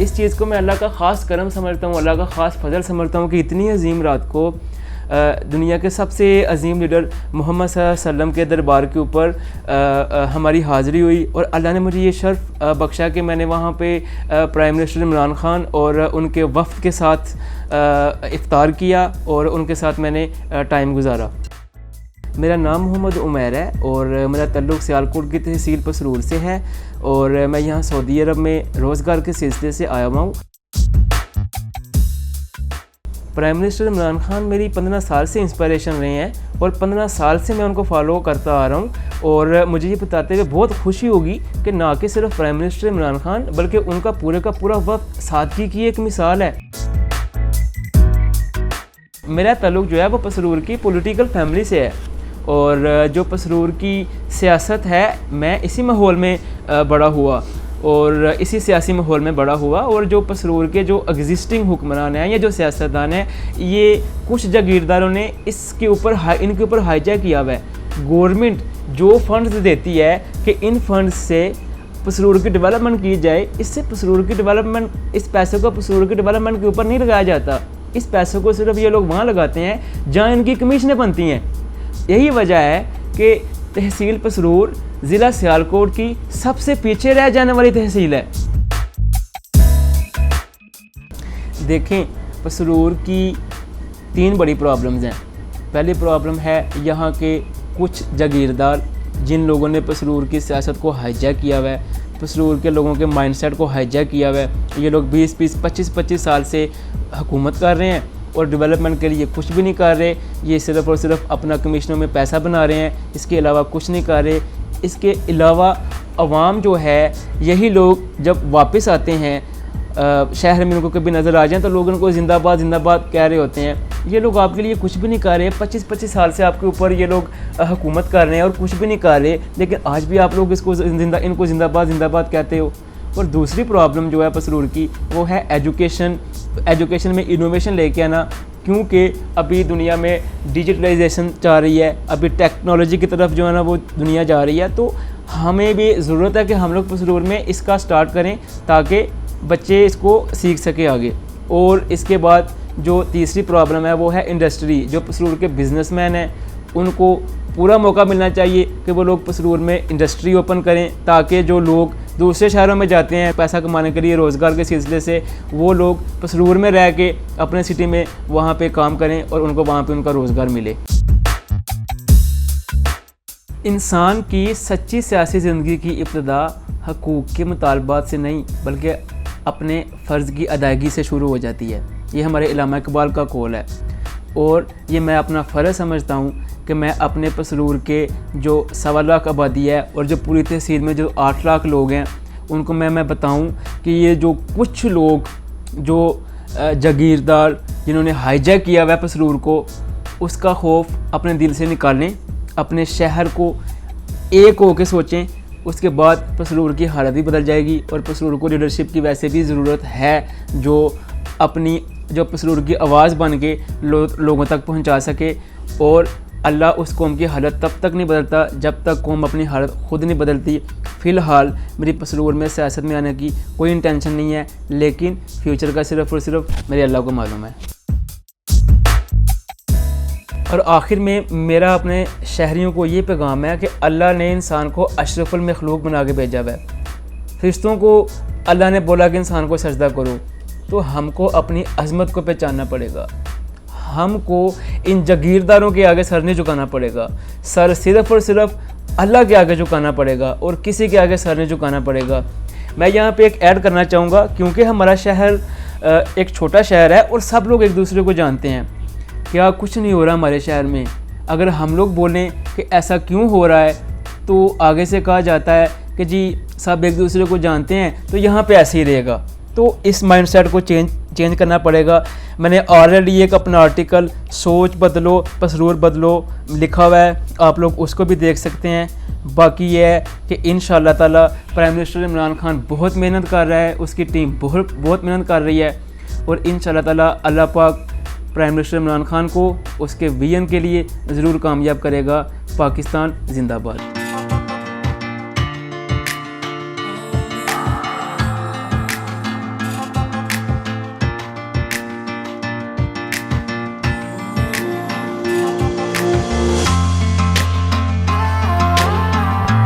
इस चीज़ को मैं अल्लाह का ख़ास करम समझता हूँ, अल्लाह का ख़ास फजल समझता हूँ कि इतनी अजीम रात को दुनिया के सबसे अजीम लीडर मोहम्मद सल्लल्लाहु अलैहि वसल्लम के दरबार के ऊपर हमारी हाज़िरी हुई और अल्लाह ने मुझे ये शर्फ़ बख्शा कि मैंने वहाँ पे प्राइम मिनिस्टर इमरान ख़ान और उनके वफ़द के साथ इफ्तार किया और उनके साथ मैंने टाइम गुजारा। मेरा नाम मोहम्मद उमैर है और मेरा ताल्लुक़ सियालकोट की तहसील पसरूर से है और मैं यहाँ सऊदी अरब में रोज़गार के सिलसिले से आया हुआ हूँ। प्राइम मिनिस्टर इमरान ख़ान मेरी 15 साल से इंस्पिरेशन रहे हैं और 15 साल से मैं उनको फॉलो करता आ रहा हूँ और मुझे ये बताते हुए बहुत खुशी होगी कि ना कि सिर्फ प्राइम मिनिस्टर इमरान ख़ान बल्कि उनका पूरे का पूरा वक्त सादगी की एक मिसाल है। मेरा ताल्लुक़ जो है वो पसरूर की पॉलिटिकल फैमिली से है और जो पसरूर की सियासत है मैं इसी माहौल में बड़ा हुआ और इसी सियासी माहौल में बड़ा हुआ और जो पसरूर के जो एग्जिस्टिंग हुक्मरान हैं या जो सियासतदान हैं ये कुछ जागीरदारों ने इनके ऊपर हाईजैक किया हुआ है। गवर्नमेंट जो फंड्स देती है कि इन फंड्स से पसरूर की डेवलपमेंट की जाए, इससे पसरूर की डेवलपमेंट, इस पैसे को पसरूर की डेवलपमेंट के ऊपर नहीं लगाया जाता। इस पैसों को सिर्फ ये लोग वहाँ लगाते हैं जहाँ इनकी कमीशनें बनती हैं। यही वजह है कि तहसील पसरूर ज़िला सियालकोट की सबसे पीछे रह जाने वाली तहसील है। देखें, पसरूर की 3 बड़ी प्रॉब्लम्स हैं। पहली प्रॉब्लम है यहाँ के कुछ जागीरदार जिन लोगों ने पसरूर की सियासत को हाईजैक किया हुआ है, पसरूर के लोगों के माइंडसेट को हाईजैक किया हुआ है। ये लोग 20-20, 25-25 साल से हुकूमत कर रहे हैं और डेवलपमेंट के लिए कुछ भी नहीं कर रहे। ये सिर्फ़ और सिर्फ अपना कमीशनों में पैसा बना रहे हैं, इसके अलावा कुछ नहीं कर रहे। इसके अलावा अवाम जो है, यही लोग जब वापस आते हैं शहर में, उनको कभी नज़र आ जाए तो लोग उनको ज़िंदाबाद ज़िंदाबाद कह रहे होते हैं। ये लोग आपके लिए कुछ भी नहीं कर रहे। 25-25 साल से आपके ऊपर ये लोग हुकूमत कर रहे हैं और कुछ भी नहीं कर रहे, लेकिन आज भी आप लोग इनको ज़िंदाबाद ज़िंदाबाद कहते हो। और दूसरी प्रॉब्लम जो है पसरूर की वो है एजुकेशन में इनोवेशन लेके आना, क्योंकि अभी दुनिया में डिजिटलाइजेशन जा रही है, अभी टेक्नोलॉजी की तरफ जो है ना वो दुनिया जा रही है। तो हमें भी ज़रूरत है कि हम लोग पसरूर में इसका स्टार्ट करें ताकि बच्चे इसको सीख सके आगे। और इसके बाद जो तीसरी प्रॉब्लम है वो है इंडस्ट्री। जो पसरूर के बिजनेसमैन हैं उनको पूरा मौका मिलना चाहिए कि वो लोग पसरूर में इंडस्ट्री ओपन करें ताकि जो लोग दूसरे शहरों में जाते हैं पैसा कमाने के लिए रोज़गार के सिलसिले से, वो लोग पसरूर में रह के अपने सिटी में वहाँ पे काम करें और उनको वहाँ पे उनका रोज़गार मिले। इंसान की सच्ची सियासी ज़िंदगी की इब्तिदा हकूक़ के मुतालबात से नहीं बल्कि अपने फ़र्ज़ की अदायगी से शुरू हो जाती है। ये हमारे इल्लामा इकबाल का कौल है और ये मैं अपना फ़र्ज़ समझता हूँ कि मैं अपने पसरूर के जो 1.25 लाख आबादी है और जो पूरी तहसील में जो 8 लाख लोग हैं उनको मैं बताऊं कि ये जो कुछ लोग जो जागीरदार जिन्होंने हाईजैक किया हुआ है पसरूर को, उसका खौफ अपने दिल से निकालें, अपने शहर को एक होकर सोचें। उसके बाद पसरूर की हालत भी बदल जाएगी और पसरूर को लीडरशिप की वैसे भी ज़रूरत है जो पसरूर की आवाज़ बन के लोगों तक पहुंचा सके। और अल्लाह उस कौम की हालत तब तक नहीं बदलता जब तक कौम अपनी हालत ख़ुद नहीं बदलती। फ़िलहाल मेरी पसरूर में सियासत में आने की कोई इंटेंशन नहीं है, लेकिन फ्यूचर का सिर्फ़ और सिर्फ मेरे अल्लाह को मालूम है। और आखिर में मेरा अपने शहरियों को ये पैगाम है कि अल्लाह ने इंसान को अशरफुल मखलूक बना के भेजा है। फरिश्तों को अल्लाह ने बोला कि इंसान को सजदा करो, तो हमको अपनी अज़मत को पहचानना पड़ेगा। हमको इन जागीरदारों के आगे सर नहीं झुकाना पड़ेगा, सर सिर्फ़ और सिर्फ अल्लाह के आगे झुकाना पड़ेगा और किसी के आगे सर नहीं झुकाना पड़ेगा। मैं यहाँ पे एक ऐड करना चाहूँगा, क्योंकि हमारा शहर एक छोटा शहर है और सब लोग एक दूसरे को जानते हैं। क्या कुछ नहीं हो रहा हमारे शहर में? अगर हम लोग बोलें कि ऐसा क्यों हो रहा है तो आगे से कहा जाता है कि जी सब एक दूसरे को जानते हैं तो यहाँ पे ऐसे ही रहेगा। तो इस माइंडसेट को चेंज करना पड़ेगा। मैंने ऑलरेडी एक अपना आर्टिकल सोच बदलो पसरूर बदलो लिखा हुआ है, आप लोग उसको भी देख सकते हैं। बाकी ये है कि इंशाअल्लाह ताला प्राइम मिनिस्टर इमरान ख़ान बहुत मेहनत कर रहा है, उसकी टीम बहुत मेहनत कर रही है और इंशाअल्लाह ताला अल्लाह पाक प्राइम मिनिस्टर इमरान ख़ान को उसके विजन के लिए ज़रूर कामयाब करेगा। पाकिस्तान जिंदाबाद।